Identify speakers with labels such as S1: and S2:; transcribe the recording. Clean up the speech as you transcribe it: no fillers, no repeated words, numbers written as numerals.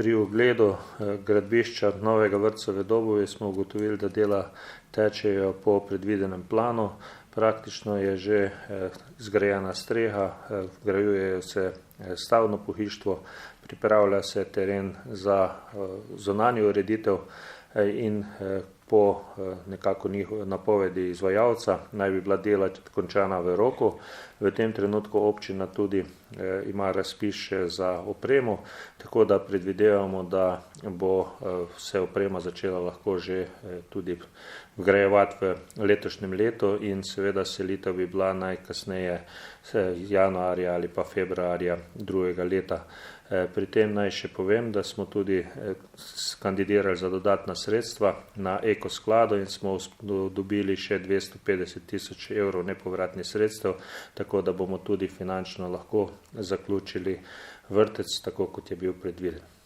S1: Pri ogledu gradbišča novega vrtca v Dobovi smo ugotovili, da dela tečejo po predvidenem planu. Praktično je že zgrajena streha, vgrajujejo se stavbno pohištvo, pripravlja se teren za zunanjo ureditev in po nekako napovedi izvajalca naj bi bila dela končana v roku. V tem trenutku občina tudi ima razpis še za opremo, tako da predvidevamo, da bo se oprema začela lahko že tudi vgrajevati v letošnjem letu in seveda selitev bi bila najkasneje januarja ali pa februarja drugega leta. Pri tem naj še povem, da smo tudi kandidirali za dodatna sredstva na ekoskladu in smo dobili še 250 tisoč evrov nepovratnih sredstev, tako da bomo tudi finančno lahko zaključili vrtec, tako kot je bil predviden.